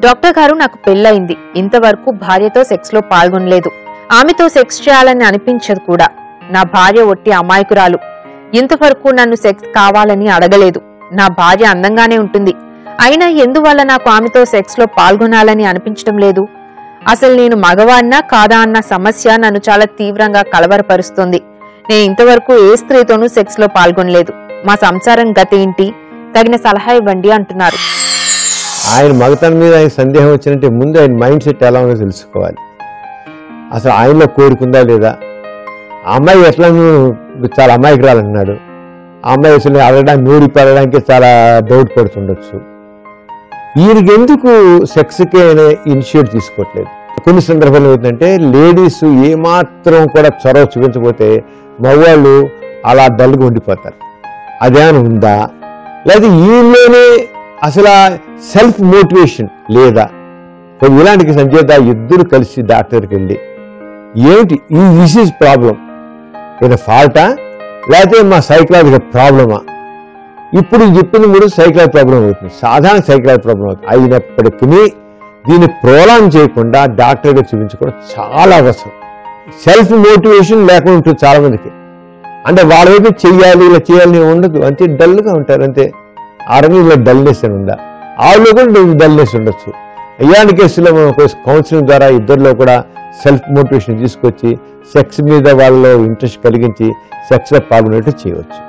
Doctor గారు, నాకు పెళ్లయింది. ఇంతవరకు భార్యతో సెక్స్ లో పాల్గొనలేదు. ఆమెతో సెక్స్ చేయాలని అనిపించదు కూడా. నా భార్య ఒట్టి అమాయకురాలు. ఇంతవరకు నన్ను సెక్స్ కావాలని అడగలేదు. నా భార్య అందంగానే ఉంటుంది. అయినా ఎందువల్ల నాకు ఆమెతో సెక్స్ లో పాల్గొనాలని అనిపించడం లేదు? అసలు నేను మగవాడినా కాదా అన్న సమస్య నన్ను చాలా తీవ్రంగా కలవరపరుస్తుంది. నేను ఇంతవరకు ఏ స్త్రీతోనూ సెక్స్ లో పాల్గొనలేదు. మా సంసారం గతి ఏంటి? తగిన సలహా ఇవ్వండి అంటున్నారు. ఆయన మగతనం మీద ఆయన సందేహం వచ్చినట్టే ముందు ఆయన మైండ్ సెట్ ఎలా ఉందో తెలుసుకోవాలి. అసలు ఆయనలో కోరుకుందా లేదా? ఆ అమ్మాయి ఎట్లా చాలా అమాయకురాలంటున్నాడు. ఆ అమ్మాయి అసలు అడగడానికి నూరి పడడానికి చాలా డౌట్ పడుతుండొచ్చు. ఈయనకి ఎందుకు సెక్స్కి ఇనిషియేట్ తీసుకోవట్లేదు? కొన్ని సందర్భాలు ఏంటంటే లేడీస్ ఏమాత్రం కూడా చొరవ చూపించకపోతే మగవాళ్ళు అలా డల్గా ఉండిపోతారు. అదేమైనా ఉందా? లేదా ఈయనలోనే అసలు సెల్ఫ్ మోటివేషన్ లేదా? ఇలాంటి సంచేత ఇద్దరు కలిసి డాక్టర్కి వెళ్ళి ఏమిటి దిస్ ఈజ్ ప్రాబ్లం, ఏదో ఫాల్టా లేకపోతే మా సైకలాజికల్ ప్రాబ్లమా? ఇప్పుడు చెప్పింది మూడు సైకలాజికల్ ప్రాబ్లం అవుతుంది, సాధారణ సైకలాజికల్ ప్రాబ్లం అవుతుంది. అయినప్పటికీ దీన్ని ప్రోలాంగ్ చేయకుండా డాక్టర్గా చూపించుకోవడం చాలా అవసరం. సెల్ఫ్ మోటివేషన్ లేకుండా ఉంటుంది చాలా మందికి. అంటే వాళ్ళ వైపు చెయ్యాలి ఇలా చేయాలని ఉండదు, అంతే డల్గా ఉంటారు అంతే. ఆ రంగంలో డల్నెస్ అని ఉందా? ఆవిడలో కూడా డల్నెస్ ఉండొచ్చు. ఇలాంటి కేసులో మనం కౌన్సిలింగ్ ద్వారా ఇద్దరిలో కూడా సెల్ఫ్ మోటివేషన్ తీసుకొచ్చి సెక్స్ మీద వాళ్ళలో ఇంట్రెస్ట్ కలిగించి సెక్స్లో పాల్గొనేట్టు చేయవచ్చు.